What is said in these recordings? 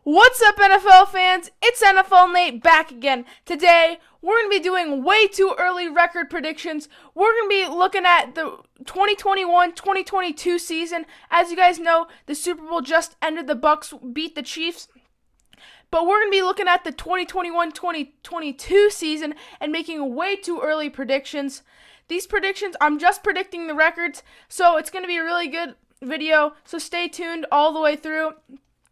What's up, NFL fans? It's NFL Nate back again. Today, we're going to be doing way too early record predictions. We're going to be looking at the 2021-2022 season. As you guys know, the Super Bowl just ended. The Bucs beat the Chiefs. But we're going to be looking at the 2021-2022 season and making way too early predictions. These predictions, I'm just predicting the records, so it's going to be a really good video. So stay tuned all the way through.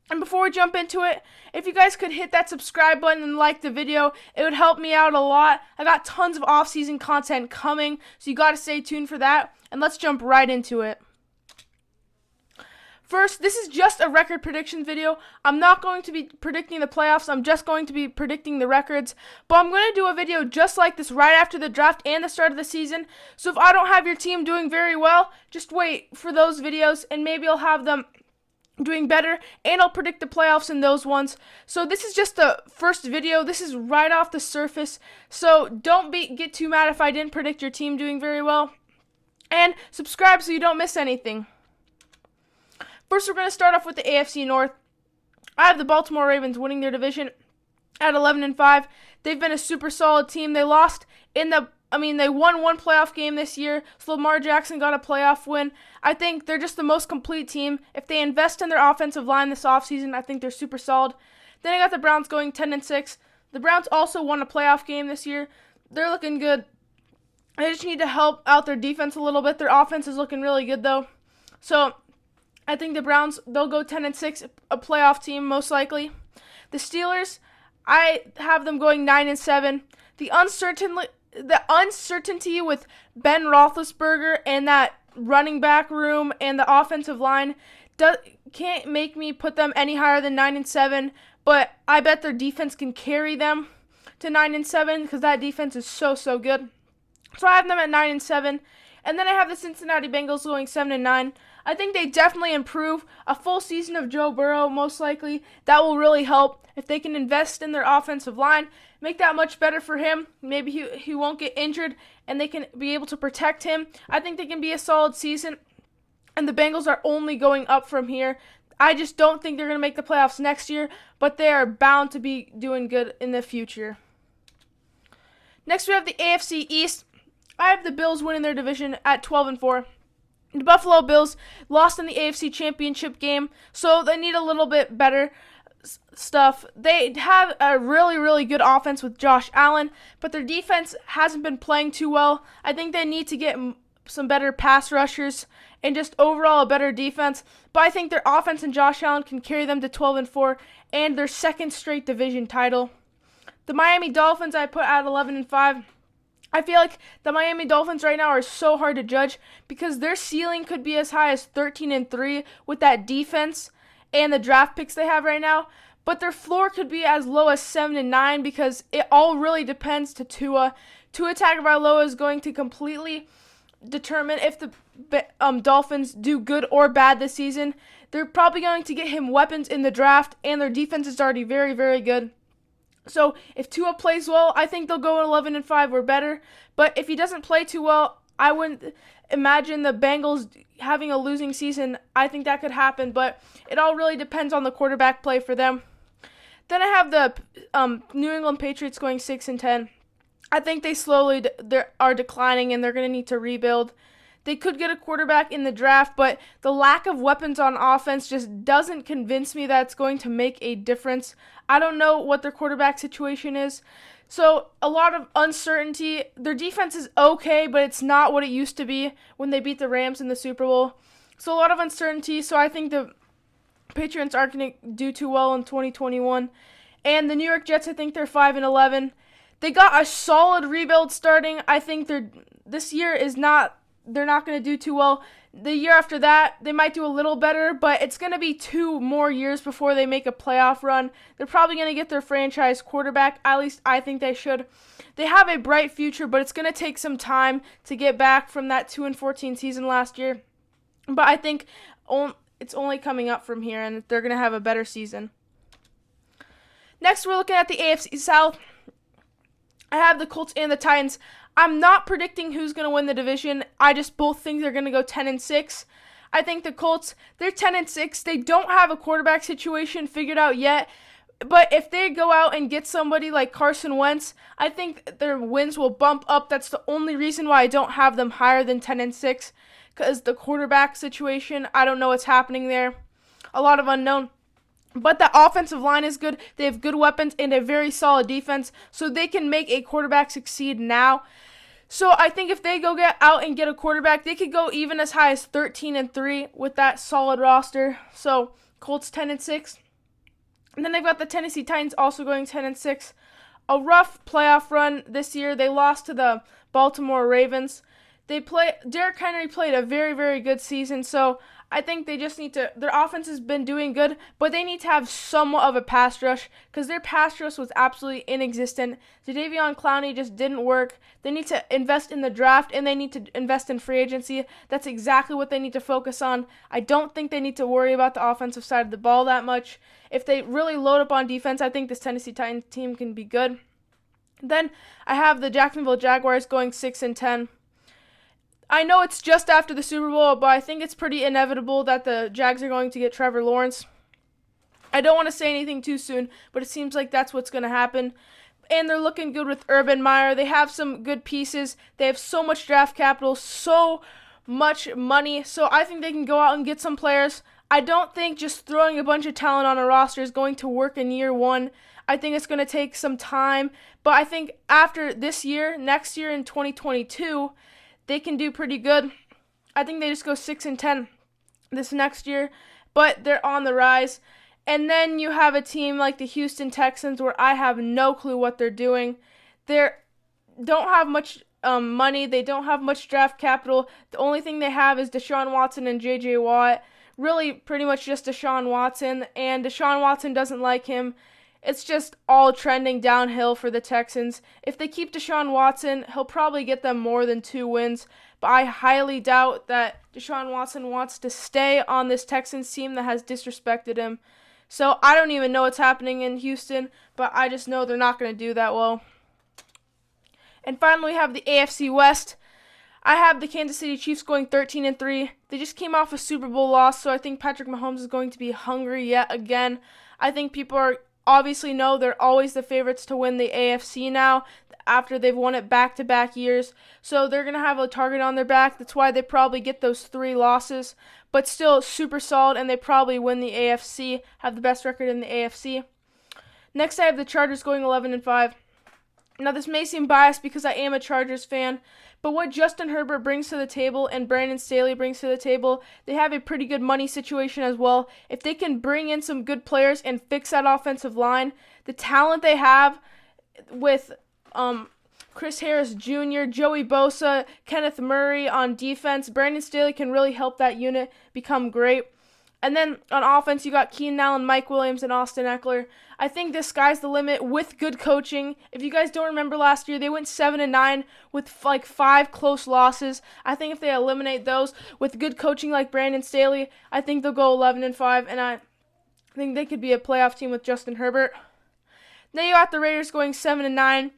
And before we jump into it, if you guys could hit that subscribe button and like the video, it would help me out a lot. I got tons of off-season content coming, so you got to stay tuned for that. And let's jump right into it. First, this is just a record prediction video. I'm not going to be predicting the playoffs. I'm just going to be predicting the records. But I'm going to do a video just like this right after the draft and the start of the season. So if I don't have your team doing very well, just wait for those videos and maybe I'll have them doing better, and I'll predict the playoffs in those ones. So this is just the first video. This is right off the surface. So don't get too mad if I didn't predict your team doing very well. And subscribe so you don't miss anything. First, we're going to start off with the AFC North. I have the Baltimore Ravens winning their division at 11-5. They've been a super solid team. They won one playoff game this year, so Lamar Jackson got a playoff win. I think they're just the most complete team. If they invest in their offensive line this offseason, I think they're super solid. Then I got the Browns going 10-6. The Browns also won a playoff game this year. They're looking good. They just need to help out their defense a little bit. Their offense is looking really good, though. So I think the Browns, they'll go 10-6, a playoff team most likely. The Steelers, I have them going 9-7. The uncertainty with Ben Roethlisberger and that running back room and the offensive line can't make me put them any higher than 9-7, but I bet their defense can carry them to 9-7 because that defense is so good. So I have them at 9-7, and then I have the Cincinnati Bengals going 7-9. I think they definitely improve. A full season of Joe Burrow, most likely, that will really help. If they can invest in their offensive line, make that much better for him. Maybe he won't get injured, and they can be able to protect him. I think they can be a solid season, and the Bengals are only going up from here. I just don't think they're going to make the playoffs next year, but they are bound to be doing good in the future. Next, we have the AFC East. I have the Bills winning their division at 12-4. The Buffalo Bills lost in the AFC Championship game, so they need a little bit better stuff. They have a really good offense with Josh Allen, but their defense hasn't been playing too well. I think they need to get some better pass rushers and just overall a better defense. But I think their offense and Josh Allen can carry them to 12-4 and their second straight division title. The Miami Dolphins I put at 11-5. I feel like the Miami Dolphins right now are so hard to judge because their ceiling could be as high as 13-3 with that defense and the draft picks they have right now. But their floor could be as low as 7-9 because it all really depends to Tua. Tua Tagovailoa is going to completely determine if the Dolphins do good or bad this season. They're probably going to get him weapons in the draft, and their defense is already very good. So if Tua plays well, I think they'll go 11-5 or better. But if he doesn't play too well, I wouldn't imagine the Bengals having a losing season. I think that could happen, but it all really depends on the quarterback play for them. Then I have the New England Patriots going 6-10. I think they slowly are declining, and they're going to need to rebuild. They could get a quarterback in the draft, but the lack of weapons on offense just doesn't convince me that it's going to make a difference. I don't know what their quarterback situation is. So a lot of uncertainty. Their defense is okay, but it's not what it used to be when they beat the Rams in the Super Bowl. So a lot of uncertainty. So I think the Patriots aren't going to do too well in 2021. And the New York Jets, I think they're 5-11. They got a solid rebuild starting. I think this year they're not going to do too well. The year after that, they might do a little better, but it's going to be 2 more years before they make a playoff run. They're probably going to get their franchise quarterback. At least I think they should. They have a bright future, but it's going to take some time to get back from that 2-14 season last year. But I think it's only coming up from here, and they're going to have a better season. Next, we're looking at the AFC South. I have the Colts and the Titans. I'm not predicting who's going to win the division. I just both think they're going to go 10-6. I think the Colts, they're 10-6. They don't have a quarterback situation figured out yet. But if they go out and get somebody like Carson Wentz, I think their wins will bump up. That's the only reason why I don't have them higher than 10-6, because the quarterback situation, I don't know what's happening there. A lot of unknown. But the offensive line is good. They have good weapons and a very solid defense, so they can make a quarterback succeed now. So I think if they go get out and get a quarterback, they could go even as high as 13-3 with that solid roster. So Colts 10-6. And then they've got the Tennessee Titans also going 10-6. A rough playoff run this year. They lost to the Baltimore Ravens. Derrick Henry played a very, very good season, so I think they just need to, their offense has been doing good, but they need to have somewhat of a pass rush, because their pass rush was absolutely inexistent. Jadeveon Clowney just didn't work. They need to invest in the draft, and they need to invest in free agency. That's exactly what they need to focus on. I don't think they need to worry about the offensive side of the ball that much. If they really load up on defense, I think this Tennessee Titans team can be good. Then I have the Jacksonville Jaguars going 6-10. I know it's just after the Super Bowl, but I think it's pretty inevitable that the Jags are going to get Trevor Lawrence. I don't want to say anything too soon, but it seems like that's what's going to happen. And they're looking good with Urban Meyer. They have some good pieces. They have so much draft capital, so much money. So I think they can go out and get some players. I don't think just throwing a bunch of talent on a roster is going to work in year one. I think it's going to take some time. But I think after this year, next year in 2022, they can do pretty good. I think they just go 6-10 this next year, but they're on the rise. And then you have a team like the Houston Texans, where I have no clue what they're doing. They don't have much money. They don't have much draft capital. The only thing they have is Deshaun Watson and J.J. Watt. Really, pretty much just Deshaun Watson, and Deshaun Watson doesn't like him. It's just all trending downhill for the Texans. If they keep Deshaun Watson, he'll probably get them more than 2 wins. But I highly doubt that Deshaun Watson wants to stay on this Texans team that has disrespected him. So I don't even know what's happening in Houston, but I just know they're not going to do that well. And finally, we have the AFC West. I have the Kansas City Chiefs going 13-3. They just came off a Super Bowl loss, so I think Patrick Mahomes is going to be hungry yet again. I think people are obviously know they're always the favorites to win the AFC now after they've won it back-to-back years. So they're going to have a target on their back. That's why they probably get those 3 losses. But still super solid, and they probably win the AFC, have the best record in the AFC. Next, I have the Chargers going 11-5. Now, this may seem biased because I am a Chargers fan, but what Justin Herbert brings to the table and Brandon Staley brings to the table, they have a pretty good money situation as well. If they can bring in some good players and fix that offensive line, the talent they have with Chris Harris Jr., Joey Bosa, Kenneth Murray on defense, Brandon Staley can really help that unit become great. And then on offense, you got Keenan Allen, Mike Williams, and Austin Eckler. I think the sky's the limit with good coaching. If you guys don't remember last year, they went 7-9 with like 5 close losses. I think if they eliminate those with good coaching like Brandon Staley, I think they'll go 11-5, and I think they could be a playoff team with Justin Herbert. Then you got the Raiders going 7-9.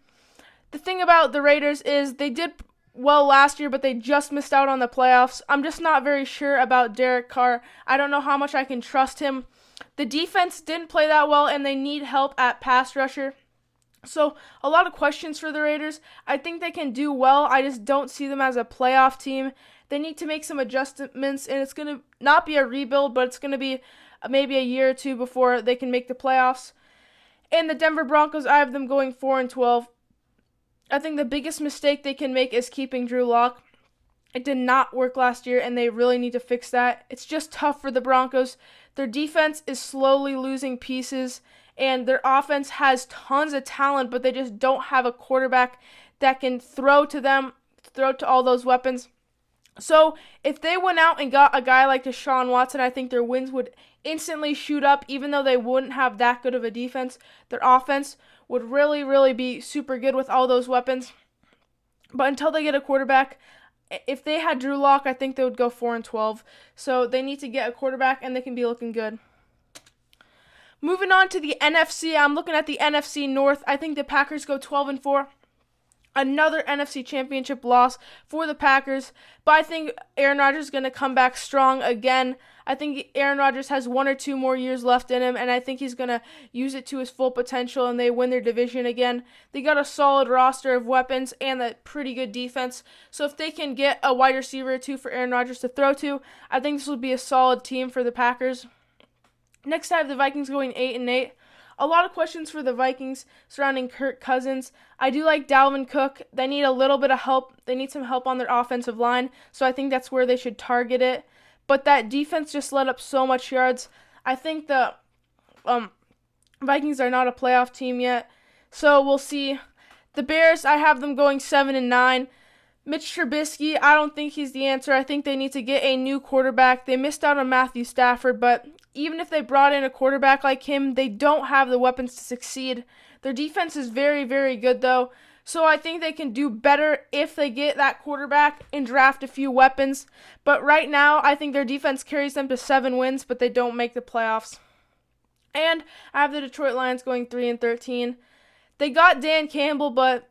The thing about the Raiders is they did well last year, but they just missed out on the playoffs. I'm just not very sure about Derek Carr. I don't know how much I can trust him. The defense didn't play that well, and they need help at pass rusher. So a lot of questions for the Raiders. I think they can do well. I just don't see them as a playoff team. They need to make some adjustments, and it's going to not be a rebuild, but it's going to be maybe a year or 2 before they can make the playoffs. And the Denver Broncos, I have them going 4-12. I think the biggest mistake they can make is keeping Drew Lock. It did not work last year, and they really need to fix that. It's just tough for the Broncos. Their defense is slowly losing pieces, and their offense has tons of talent, but they just don't have a quarterback that can throw to them, throw to all those weapons. So if they went out and got a guy like Deshaun Watson, I think their wins would instantly shoot up, even though they wouldn't have that good of a defense. Their offense would really, really be super good with all those weapons. But until they get a quarterback, if they had Drew Lock, I think they would go 4-12. So they need to get a quarterback, and they can be looking good. Moving on to the NFC, I'm looking at the NFC North. I think the Packers go 12-4. Another NFC Championship loss for the Packers, but I think Aaron Rodgers is going to come back strong again. I think Aaron Rodgers has 1 or 2 more years left in him, and I think he's going to use it to his full potential, and they win their division again. They got a solid roster of weapons and a pretty good defense, so if they can get a wide receiver or two for Aaron Rodgers to throw to, I think this will be a solid team for the Packers. Next, I have the Vikings going 8-8. A lot of questions for the Vikings surrounding Kirk Cousins. I do like Dalvin Cook. They need a little bit of help. They need some help on their offensive line, so I think that's where they should target it. But that defense just let up so much yards. I think the Vikings are not a playoff team yet, so we'll see. The Bears, I have them going 7-9. Mitch Trubisky, I don't think he's the answer. I think they need to get a new quarterback. They missed out on Matthew Stafford, but even if they brought in a quarterback like him, they don't have the weapons to succeed. Their defense is very, very good, though. So I think they can do better if they get that quarterback and draft a few weapons. But right now, I think their defense carries them to 7 wins, but they don't make the playoffs. And I have the Detroit Lions going 3-13. They got Dan Campbell, but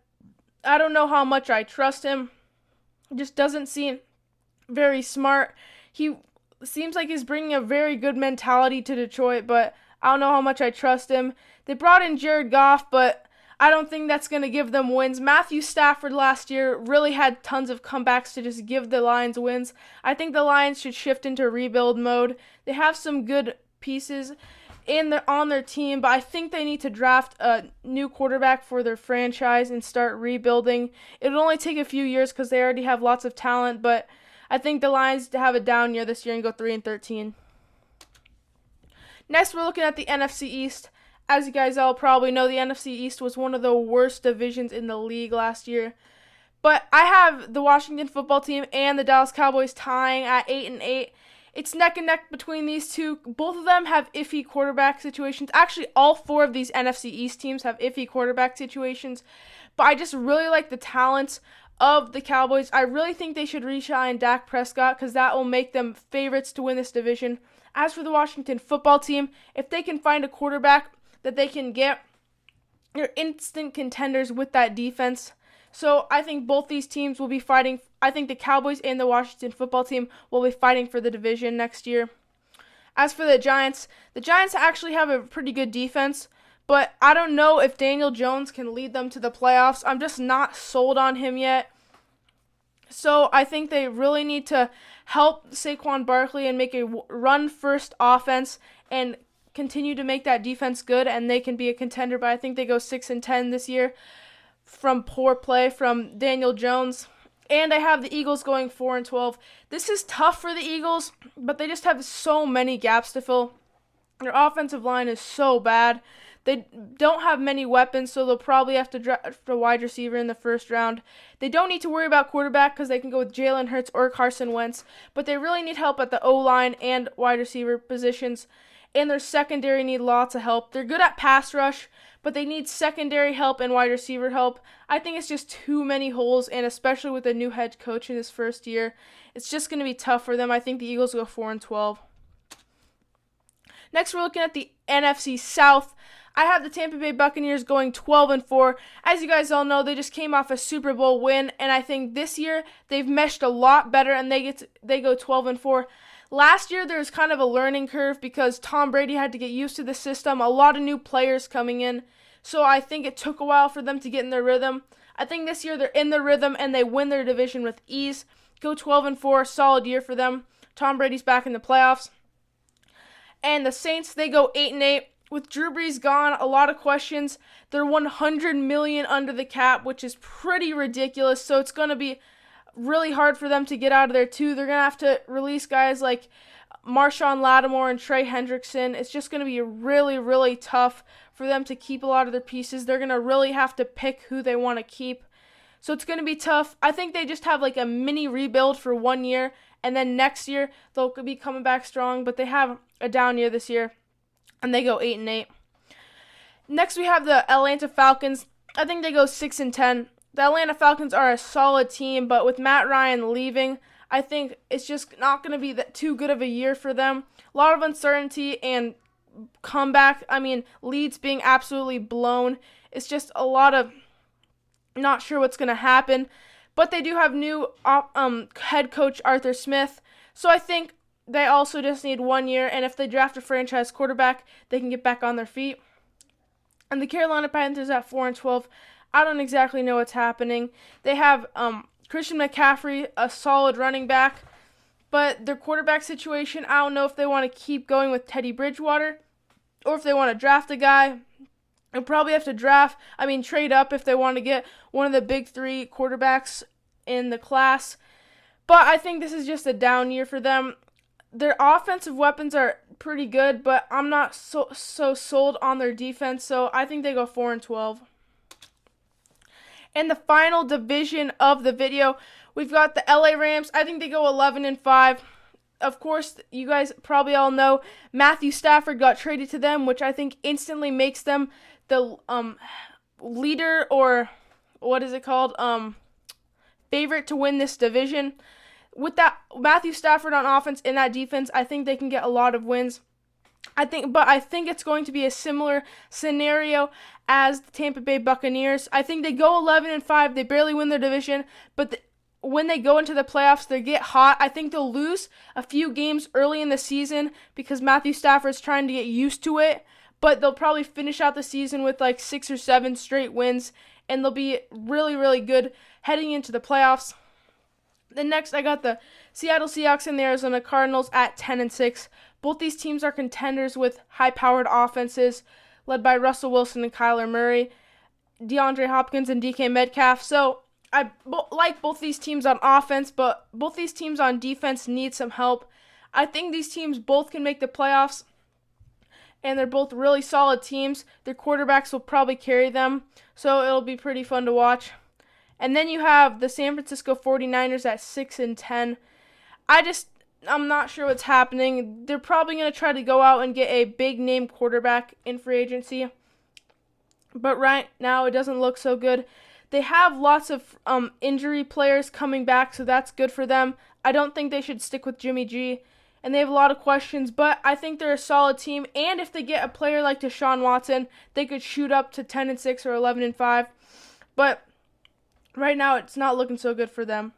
I don't know how much I trust him. It just doesn't seem very smart. He seems like he's bringing a very good mentality to Detroit, but I don't know how much I trust him. They brought in Jared Goff, but I don't think that's going to give them wins. Matthew Stafford last year really had tons of comebacks to just give the Lions wins. I think the Lions should shift into rebuild mode. They have some good pieces on their team, but I think they need to draft a new quarterback for their franchise and start rebuilding. It'll only take a few years because they already have lots of talent, but I think the Lions to have a down year this year and go 3-13. Next, we're looking at the NFC East. As you guys all probably know, the NFC East was one of the worst divisions in the league last year. But I have the Washington football team and the Dallas Cowboys tying at 8-8. It's neck and neck between these two. Both of them have iffy quarterback situations. Actually, all 4 of these NFC East teams have iffy quarterback situations. But I just really like the talents of the Cowboys. I really think they should re-sign Dak Prescott because that will make them favorites to win this division. As for the Washington football team, if they can find a quarterback that they can get, they're instant contenders with that defense. So I think both these teams will be fighting. I think the Cowboys and the Washington football team will be fighting for the division next year. As for the Giants actually have a pretty good defense, but I don't know if Daniel Jones can lead them to the playoffs. I'm just not sold on him yet. So I think they really need to help Saquon Barkley and make a run-first offense and continue to make that defense good, and they can be a contender. But I think they go 6-10 this year from poor play from Daniel Jones. And I have the Eagles going 4-12. This is tough for the Eagles, but they just have so many gaps to fill. Their offensive line is so bad. They don't have many weapons, so they'll probably have to draft a wide receiver in the first round. They don't need to worry about quarterback because they can go with Jalen Hurts or Carson Wentz, but they really need help at the O-line and wide receiver positions. And their secondary need lots of help. They're good at pass rush, but they need secondary help and wide receiver help. I think it's just too many holes, and especially with a new head coach in his first year, it's just going to be tough for them. I think the Eagles go 4-12. Next, we're looking at the NFC South. I have the Tampa Bay Buccaneers going 12-4. As you guys all know, they just came off a Super Bowl win, and I think this year they've meshed a lot better, and they go 12-4. Last year, there was kind of a learning curve because Tom Brady had to get used to the system, a lot of new players coming in, so I think it took a while for them to get in their rhythm. I think this year they're in their rhythm, and they win their division with ease. Go 12-4, solid year for them. Tom Brady's back in the playoffs. And the Saints, they go 8-8. With Drew Brees gone, a lot of questions. They're $100 million under the cap, which is pretty ridiculous, so it's going to be really hard for them to get out of there too. They're going to have to release guys like Marshawn Lattimore and Trey Hendrickson. It's just going to be really, really tough for them to keep a lot of their pieces. They're going to really have to pick who they want to keep. So it's going to be tough. I think they just have like a mini rebuild for 1 year, and then next year they'll be coming back strong, but they have a down year this year, and they go 8-8. Next, we have the Atlanta Falcons. I think they go 6-10. The Atlanta Falcons are a solid team, but with Matt Ryan leaving, I think it's just not going to be too good of a year for them. A lot of uncertainty and leads being absolutely blown. It's just a lot of Not sure what's going to happen. But they do have new head coach Arthur Smith. So I think they also just need 1 year. And if they draft a franchise quarterback, they can get back on their feet. And the Carolina Panthers at 4-12, I don't exactly know what's happening. They have Christian McCaffrey, a solid running back. But their quarterback situation, I don't know if they want to keep going with Teddy Bridgewater or if they want to draft a guy. They'll probably have to trade up if they want to get one of the big 3 quarterbacks in the class. But I think this is just a down year for them. Their offensive weapons are pretty good, but I'm not so sold on their defense, so I think they go 4-12. In the final division of the video, we've got the LA Rams. I think they go 11-5. Of course, you guys probably all know Matthew Stafford got traded to them, which I think instantly makes them the leader, or what is it called? Favorite to win this division. With that Matthew Stafford on offense and that defense, I think they can get a lot of wins. I think it's going to be a similar scenario as the Tampa Bay Buccaneers. I think they go 11-5. They barely win their division, but when they go into the playoffs, they get hot. I think they'll lose a few games early in the season because Matthew Stafford's trying to get used to it, but they'll probably finish out the season with like 6 or 7 straight wins, and they'll be really, really good heading into the playoffs. Then next, I got the Seattle Seahawks and the Arizona Cardinals at 10-6. Both these teams are contenders with high-powered offenses led by Russell Wilson and Kyler Murray, DeAndre Hopkins and DK Metcalf. So I like both these teams on offense, but both these teams on defense need some help. I think these teams both can make the playoffs, and they're both really solid teams. Their quarterbacks will probably carry them, so it'll be pretty fun to watch. And then you have the San Francisco 49ers at 6-10. I'm not sure what's happening. They're probably going to try to go out and get a big-name quarterback in free agency. But right now, it doesn't look so good. They have lots of injury players coming back, so that's good for them. I don't think they should stick with Jimmy G. And they have a lot of questions, but I think they're a solid team. And if they get a player like Deshaun Watson, they could shoot up to 10-6 or 11-5. But right now, it's not looking so good for them.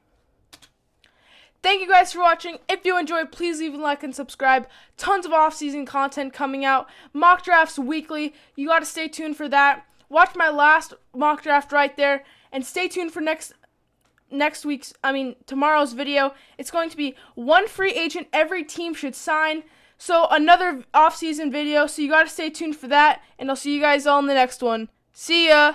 Thank you guys for watching. If you enjoyed, please leave a like and subscribe. Tons of off-season content coming out. Mock drafts weekly. You got to stay tuned for that. Watch my last mock draft right there. And stay tuned for tomorrow's video. It's going to be one free agent every team should sign. So another off-season video. So you got to stay tuned for that. And I'll see you guys all in the next one. See ya.